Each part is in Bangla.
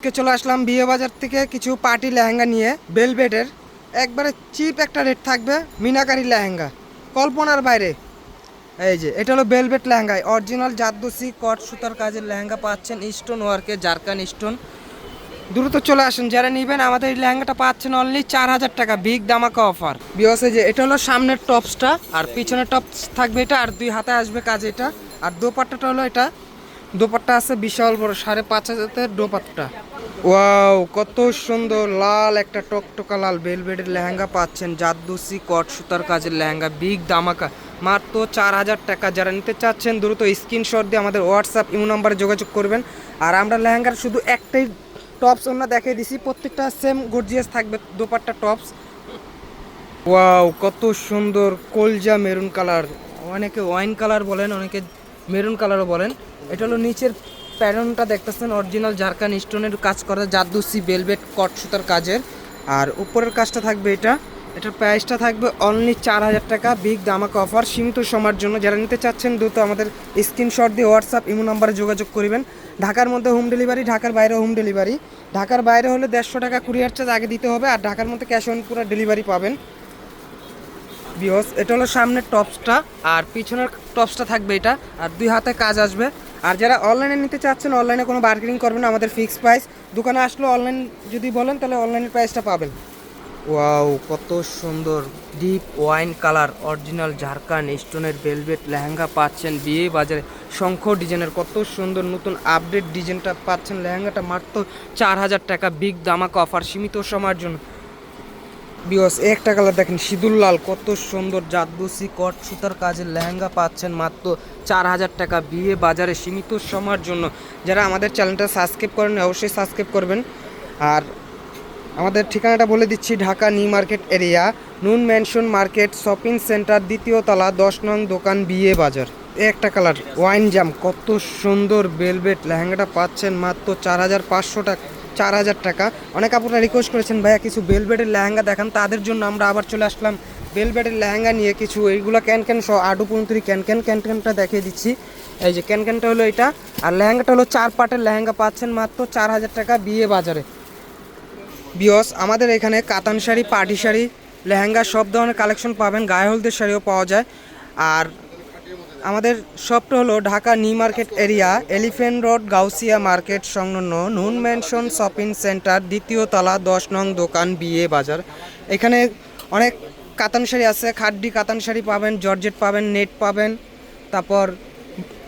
চলে আসলাম বিয়ে বাজার থেকে কিছু পার্টি লেহেঙ্গা নিয়ে বেলভেটের একবারে চিপ একটা রেট থাকবে। মিনাকারি লেহেঙ্গা কল্পনার বাইরে। এই যে এটা হলো বেলভেট লেহেঙ্গা, অরিজিনাল জারদোসি কট সুতার কাজের লেহেঙ্গা পাচ্ছেন স্টোন ওয়ার্কে, জারকান স্টোন। দ্রুত চলে আসুন যারা নেবেন। আমাদের এই লেহেঙ্গাটা পাচ্ছেন অনলি 4000 টাকা, বিগ দামাকা অফার। বিয়সে যে এটা হলো সামনের টপসটা আর পিছনের টপস থাকবে এটা, আর দুই হাতে আসবে কাজ এটা। আর দোপাট্টাটা হলো এটা, দোপাট্টা আছে বিশাল বড় 5500 দোপাট্টা। ওয়াও কত সুন্দর লাল একটা টকটকা লাল বেলভেটের লেহেঙ্গা পাচ্ছেন, জারদোসি কট সুতার কাজের লেহেঙ্গা, বিগ দামাকা মাত্র 4000 টাকা। যারা নিতে চাচ্ছেন দ্রুত স্ক্রিনশট দিয়ে আমাদের হোয়াটসঅ্যাপ ইমো নাম্বারে যোগাযোগ করবেন। আর আমরা লেহেঙ্গার শুধু একটাই টপস আমরা দেখিয়ে দিছি, প্রত্যেকটা সেম গর্জিয়াস থাকবে দোপাট্টা টপস। ওয়াও কত সুন্দর কলজা মেরুন কালার, অনেকে ওয়াইন কালার বলেন, অনেকে মেরুন কালারও বলেন। এটা হলো নিচের প্যাটার্নটা দেখতেছেন অরিজিনাল জারকান স্টোনের কাজ করা জারদোসি বেলভেট কট সুতার কাজের। আর উপরের কাজটা থাকবে এটা, এটার প্রাইসটা থাকবে অনলি 4000 টাকা, বিগ দামাকা অফার সীমিত সময়ের জন্য। যারা নিতে চাচ্ছেন দ্রুত আমাদের স্ক্রিনশট দিয়ে হোয়াটসঅ্যাপ ইমো নাম্বারে যোগাযোগ করবেন। ঢাকার মধ্যে হোম ডেলিভারি, ঢাকার বাইরে হোম ডেলিভারি। ঢাকার বাইরে হলে 150 টাকা কুরিয়ার চার্জ আগে দিতে হবে, আর ঢাকার মধ্যে ক্যাশ অন পুরো ডেলিভারি পাবেন। বিয়স এটা হলো সামনের টপসটা আর পিছনের টপসটা থাকবে এটা, আর দুই হাতে কাজ আসবে। আর যারা অনলাইনে নিতে চাচ্ছেন অনলাইনে কোনো বার্গেনিং করবেন না, আমাদের ফিক্সড প্রাইস। দোকানে আসলে অনলাইন যদি বলেন তাহলে অনলাইনের প্রাইসটা পাবেন। ওয়াও কত সুন্দর ডিপ ওয়াইন কালার অরিজিনাল ঝাড়খান স্টোনের ভেলভেট লেহেঙ্গা পাচ্ছেন বিয়ে বাজারে, শঙ্খ ডিজাইনের কত সুন্দর নতুন আপডেট ডিজাইনটা পাচ্ছেন। লেহেঙ্গাটা মাত্র 4000 টাকা, বিগ দামাকা অফার সীমিত সময়ের জন্য। বিয়স একটা কালার দেখেন সিঁদুর লাল, কত সুন্দর জারদোসি কট সুতার কাজের লেহেঙ্গা পাচ্ছেন মাত্র 4000 টাকা, বিয়ে বাজারে সীমিত সময়ের জন্য। যারা আমাদের চ্যানেলটা সাবস্ক্রাইব করেন অবশ্যই সাবস্ক্রাইব করবেন। আর আমাদের ঠিকানাটা বলে দিচ্ছি, ঢাকা নিউ মার্কেট এরিয়া, নুন ম্যানশন মার্কেট শপিং সেন্টার, দ্বিতীয় তলা, 10 নং দোকান, বিয়ে বাজার। একটা কালার ওয়াইন জাম, কত সুন্দর বেলভেট লেহেঙ্গাটা পাচ্ছেন মাত্র 4500 টাকা, 4000 টাকা। অনেক আপনারা রিকোয়েস্ট করেছেন ভাইয়া কিছু বেলভেটের লেহেঙ্গা দেখান, তাদের জন্য আমরা আবার চলে আসলাম বেলভেটের লেহেঙ্গা নিয়ে। কিছু এইগুলো ক্যান সহ আডু পুন্তুরি ক্যানটা দেখিয়ে দিচ্ছি। এই যে ক্যানটা হলো এটা, আর লেহেঙ্গাটা হলো 4 পাটের লেহেঙ্গা পাচ্ছেন মাত্র 4000 টাকা, বিয়ে বাজারে। বিয়স আমাদের এখানে কাতান শাড়ি, পার্টি শাড়ি, লেহেঙ্গা সব ধরনের কালেকশন পাবেন, গায়ে হলদের শাড়িও পাওয়া যায়। আর আমাদের শপটা হলো Dhaka new market area, elephant road, Gausia market সংলগ্ন, নুন ম্যানশন শপিং সেন্টার, দ্বিতীয় তলা, 10 নং দোকান, বিয়ে বাজার। এখানে অনেক কাতান শাড়ি আছে, খাড্ডি কাতান শাড়ি পাবেন, জর্জেট পাবেন, নেট পাবেন, তারপর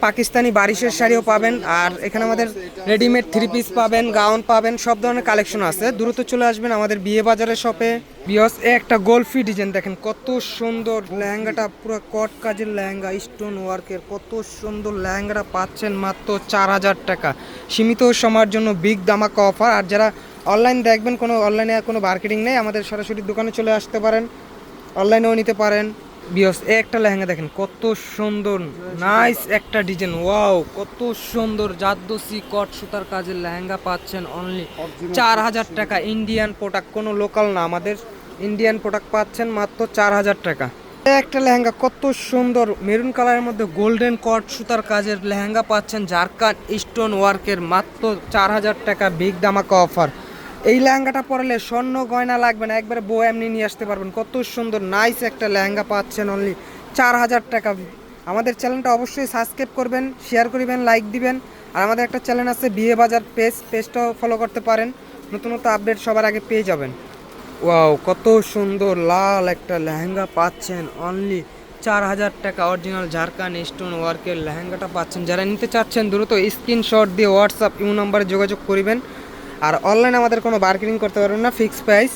পাকিস্তানি বারিশের শাড়িও পাবেন। আর এখানে আমাদের রেডিমেড 3 পিস পাবেন, গাউন পাবেন, সব ধরনের কালেকশন আছে। দ্রুত চলে আসবেন আমাদের বিয়ে বাজারের শপে। বিয়স একটা গোলফি ডিজাইন দেখেন, কত সুন্দর লেহেঙ্গাটা, পুরো কট কাজের লেহেঙ্গা স্টোন ওয়ার্কের, কত সুন্দর লেহেঙ্গাটা পাচ্ছেন মাত্র 4000 টাকা, সীমিত সময়ের জন্য, বিগ দামাকা অফার। আর যারা অনলাইন দেখবেন, কোনো অনলাইনে কোনো মার্কেটিং নেই, আমাদের সরাসরি দোকানে চলে আসতে পারেন, অনলাইনেও নিতে পারেন। বিয়স একটা লেহেঙ্গা দেখেন, কত সুন্দর নাইস একটা ডিজাইন, ওয়াও কত সুন্দর জারদোসি কট সুতার কাজের লেহেঙ্গা পাচ্ছেন অনলি 4000 টাকা। ইন্ডিয়ান প্রোডাক্ট, কোনো লোকাল না, আমাদের ইন্ডিয়ান প্রোডাক্ট পাচ্ছেন মাত্র 4000 টাকা। একটা লেহেঙ্গা কত সুন্দর মেরুন কালারের মধ্যে গোল্ডেন কট সুতার কাজের লেহেঙ্গা পাচ্ছেন জারকান স্টোন ওয়ার্কের মাত্র 4000 টাকা, বিগ দামাকা অফার। এই লেহেঙ্গাটা পরলে স্বর্ণ গয়না লাগবে না, একবারে বউ এমনি নিয়ে আসতে পারবেন। কত সুন্দর নাইস একটা লেহেঙ্গা পাচ্ছেন অনলি 4000 টাকা। আমাদের চ্যানেলটা অবশ্যই সাবস্ক্রাইব করবেন, শেয়ার করবেন, লাইক দিবেন। আর আমাদের একটা চ্যানেল আছে বিয়ে বাজার পেজটাও ফলো করতে পারেন, নতুন আপডেট সবার আগে পেয়ে যাবেন। ওয়াও কত সুন্দর লাল একটা লেহেঙ্গা পাচ্ছেন অনলি 4000 টাকা, অরিজিনাল ঝাড়খান স্টোন ওয়ার্কের লেহেঙ্গাটা পাচ্ছেন। যারা নিতে চাচ্ছেন দ্রুত স্ক্রিনশট দিয়ে হোয়াটসঅ্যাপ ইমো নাম্বারে যোগাযোগ করবেন। আর অনলাইনে আমাদের কোনো বার্গেনিং করতে পারবেন না, ফিক্সড প্রাইস।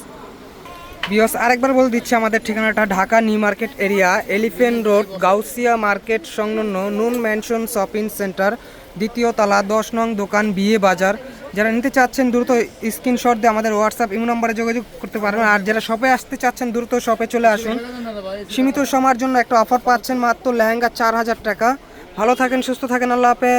বিয়স আরেকবার বলে দিচ্ছি, আমাদের ঠিকানাটা Dhaka new market area, elephant road, Gausia market সংলগ্ন, নুন ম্যানশন শপিং সেন্টার, দ্বিতীয় তলা, 10 নং দোকান, বিয়ে বাজার। যারা নিতে চাচ্ছেন দ্রুত স্ক্রিনশট দিয়ে আমাদের হোয়াটসঅ্যাপ ইমো নাম্বারে যোগাযোগ করতে পারবেন। আর যারা শপে আসতে চাচ্ছেন দ্রুত শপে চলে আসুন, সীমিত সময়ের জন্য একটা অফার পাচ্ছেন মাত্র লেহেঙ্গা 4000 টাকা। ভালো থাকেন, সুস্থ থাকেন, আল্লাহ হাফেজ।